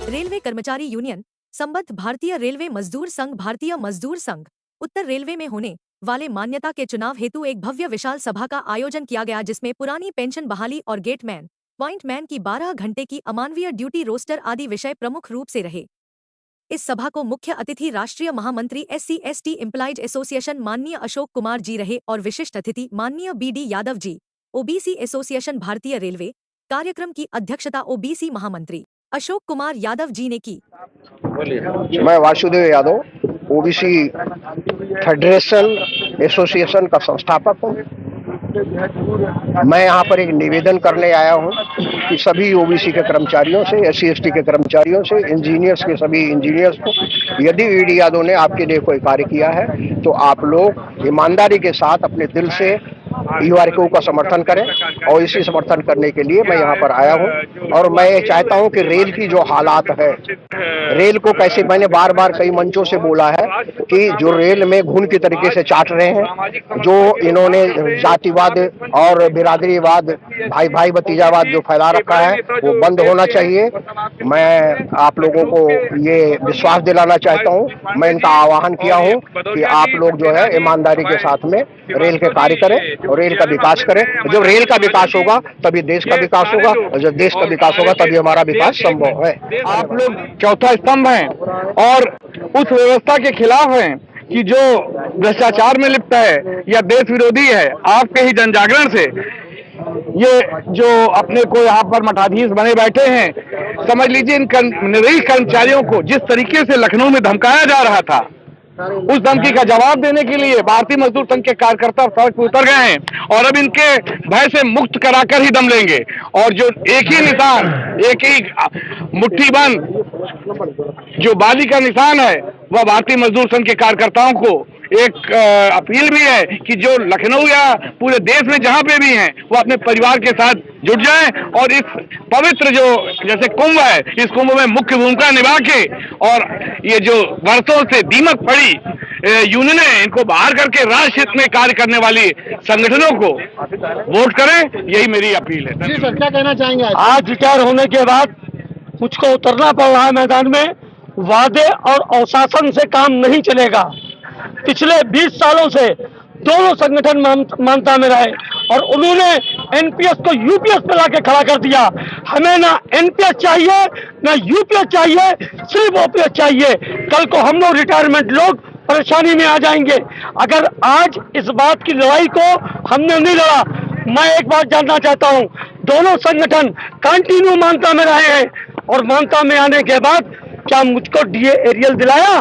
Railway कर्मचारी union संबद्ध भारतीय रेलवे मजदूर संघ भारतीय मजदूर संघ उत्तर रेलवे में होने वाले मान्यता के चुनाव हेतु एक भव्य विशाल सभा का आयोजन किया गया, जिसमें पुरानी पेंशन बहाली और गेटमैन पॉइंटमैन की 12 घंटे की अमानवीय ड्यूटी रोस्टर आदि विषय प्रमुख रूप से रहे। इस सभा को मुख्य अतिथि राष्ट्रीय महामंत्री SC/ST एम्प्लॉइज एसोसिएशन माननीय अशोक कुमार जी रहे और विशिष्ट अतिथि माननीय BD Yadav ji, OBC association भारतीय रेलवे। कार्यक्रम की अध्यक्षता OBC महामंत्री अशोक कुमार यादव जी ने की। मैं Vasudev Yadav, OBC federation association का संस्थापक हूँ। मैं यहाँ पर एक निवेदन करने आया हूँ कि सभी OBC के कर्मचारियों से, SC/ST के कर्मचारियों से, इंजीनियर्स के सभी इंजीनियर्स को, यदि BD यादव ने आपके लिए कोई कार्य किया है तो आप लोग ईमानदारी के साथ अपने दिल से URQ का समर्थन करें, और इसी समर्थन करने के लिए मैं यहाँ पर आया हूँ। और मैं ये चाहता हूँ कि रेल की जो हालात है, रेल को कैसे, मैंने बार बार कई मंचों से बोला है कि जो रेल में घुन की तरीके से चाट रहे हैं, जो इन्होंने जातिवाद और बिरादरीवाद, भाई भाई भतीजावाद जो फैला रखा है, वो बंद होना चाहिए। मैं आप लोगों को ये विश्वास दिलाना चाहता हूँ, मैं इनका आह्वान किया हूँ कि आप लोग जो है ईमानदारी के साथ में रेल के कार्य करें और रेल का विकास करें। जब रेल का विकास होगा तभी देश का विकास होगा, और जब देश का विकास होगा तभी हमारा विकास संभव है। आप लोग चौथा स्तंभ हैं और उस व्यवस्था के खिलाफ हैं कि जो भ्रष्टाचार में लिप्त है या देश विरोधी है। आपके ही जन जागरण से ये जो अपने को यहाँ पर मठाधीश बने बैठे हैं, समझ लीजिए इन निरीह कर्मचारियों को जिस तरीके से लखनऊ में धमकाया जा रहा था, उस धमकी का जवाब देने के लिए भारतीय मजदूर संघ के कार्यकर्ता सड़क पर उतर गए हैं और अब इनके भय से मुक्त कराकर ही दम लेंगे। और जो एक ही निशान, एक ही मुट्ठी बंद जो बाजी का निशान है, वह भारतीय मजदूर संघ के कार्यकर्ताओं को एक अपील भी है कि जो लखनऊ या पूरे देश में जहां पे भी हैं, वो अपने परिवार के साथ जुट जाएं और इस पवित्र जो जैसे कुंभ है, इस कुंभ में मुख्य भूमिका निभा के, और ये जो वर्षों से दीमक पड़ी यूनियन है, इनको बाहर करके राष्ट्र हित में कार्य करने वाली संगठनों को वोट करें, यही मेरी अपील है। जी सर, क्या कहना चाहेंगे? आज रिटायर होने के बाद मुझको उतरना पड़ रहा है मैदान में। वादे और अवशासन से काम नहीं चलेगा। पिछले 20 सालों से दोनों संगठन मान्यता में रहे और उन्होंने NPS को UPS पे लाके खड़ा कर दिया। हमें ना NPS चाहिए ना UPS चाहिए, सिर्फ OPS चाहिए। कल को हम लोग रिटायरमेंट लोग परेशानी में आ जाएंगे अगर आज इस बात की लड़ाई को हमने नहीं लड़ा। मैं एक बात जानना चाहता हूं, दोनों संगठन कंटिन्यू मान्यता में रहे हैं और मान्यता में आने के बाद क्या मुझको DA एरियल दिलाया?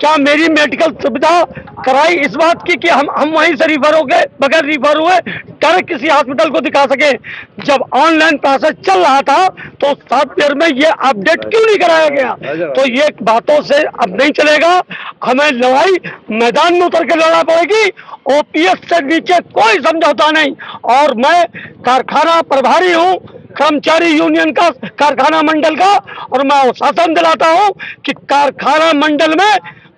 क्या मेरी मेडिकल सुविधा कराई इस बात की कि हम वहीं से रिफर हो गए, बगैर रिफर हुए डायरेक्ट किसी हॉस्पिटल को दिखा सके? जब ऑनलाइन प्रोसेस चल रहा था तो सॉफ्टवेयर में ये अपडेट क्यों नहीं कराया गया? तो ये बातों से अब नहीं चलेगा। हमें लड़ाई मैदान में उतर के लड़ना पड़ेगी। OPS से नीचे कोई समझौता नहीं। और मैं कारखाना प्रभारी हूँ, कर्मचारी यूनियन का, कारखाना मंडल का, और मैं शासन दिलाता हूँ कि कारखाना मंडल में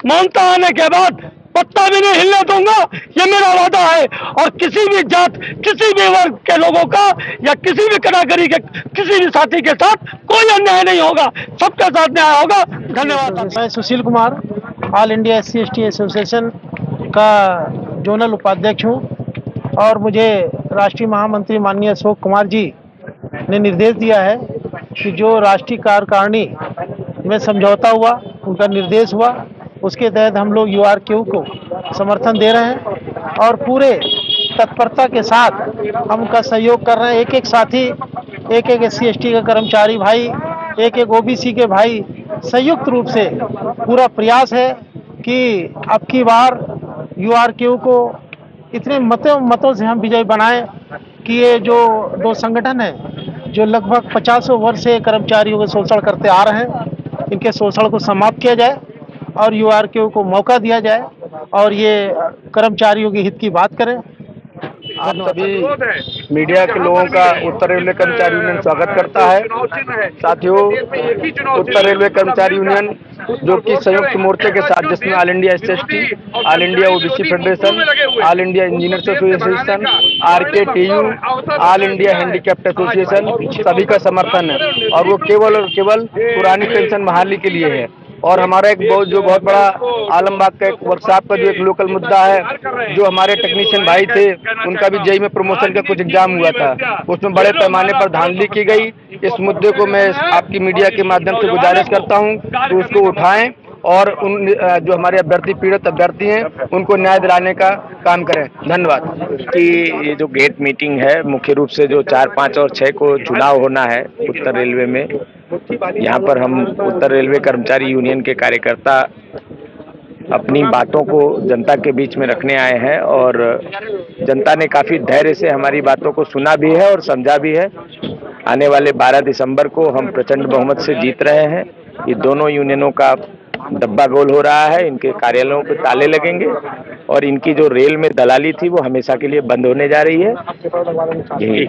मानता आने के बाद पत्ता भी नहीं हिलने दूंगा, ये मेरा वादा है। और किसी भी जात, किसी भी वर्ग के लोगों का या किसी भी कैटेगरी के किसी भी साथी के साथ कोई अन्याय नहीं होगा, सबके साथ न्याय होगा। धन्यवाद। मैं Sushil Kumar, all India SC/ST association का जोनल उपाध्यक्ष हूँ और मुझे राष्ट्रीय महामंत्री माननीय अशोक कुमार जी ने निर्देश दिया है कि जो राष्ट्रीय कार्यकारिणी में समझौता हुआ, उनका निर्देश हुआ, उसके तहत हम लोग URQ को समर्थन दे रहे हैं और पूरे तत्परता के साथ हम उनका सहयोग कर रहे हैं। एक एक साथी, एक एक SC/ST का कर्मचारी भाई, एक एक OBC के भाई संयुक्त रूप से पूरा प्रयास है कि अब की बार URQ को इतने मतों से हम विजय बनाएं कि ये जो दो संगठन है जो लगभग 50 वर्ष से कर्मचारियों को शोषण करते आ रहे हैं, इनके शोषण को समाप्त किया जाए और URQ को मौका दिया जाए और ये कर्मचारियों के हित की बात करें। आप सभी मीडिया के लोगों का उत्तर रेलवे कर्मचारी यूनियन स्वागत करता है। साथियों, उत्तर रेलवे कर्मचारी यूनियन जो कि संयुक्त मोर्चे के साथ, जिसमें all India SST, all India OBC federation, all India engineers association, RKTU, all India handicapped association, सभी का समर्थन है और वो केवल और केवल पुरानी पेंशन बहाली के लिए है। और हमारा एक बहुत बड़ा आलमबाग का एक वर्कशॉप का जो एक लोकल मुद्दा है, जो हमारे टेक्नीशियन भाई थे, उनका भी जेई में प्रमोशन का कुछ एग्जाम हुआ था, उसमें बड़े पैमाने पर धांधली की गई। इस मुद्दे को मैं आपकी मीडिया के माध्यम से गुजारिश करता हूं कि उसको उठाएं और उन जो हमारे अभ्यर्थी, पीड़ित अभ्यर्थी हैं, उनको न्याय दिलाने का काम करें। धन्यवाद। कि ये जो गेट मीटिंग है, मुख्य रूप से जो 4, 5 और 6 को चुनाव होना है उत्तर रेलवे में, यहाँ पर हम उत्तर रेलवे कर्मचारी यूनियन के कार्यकर्ता अपनी बातों को जनता के बीच में रखने आए हैं और जनता ने काफ़ी धैर्य से हमारी बातों को सुना भी है और समझा भी है। आने वाले 12 दिसंबर को हम प्रचंड बहुमत से जीत रहे हैं। ये दोनों यूनियनों का डब्बा गोल हो रहा है, इनके कार्यालयों पे ताले लगेंगे और इनकी जो रेल में दलाली थी वो हमेशा के लिए बंद होने जा रही है। यही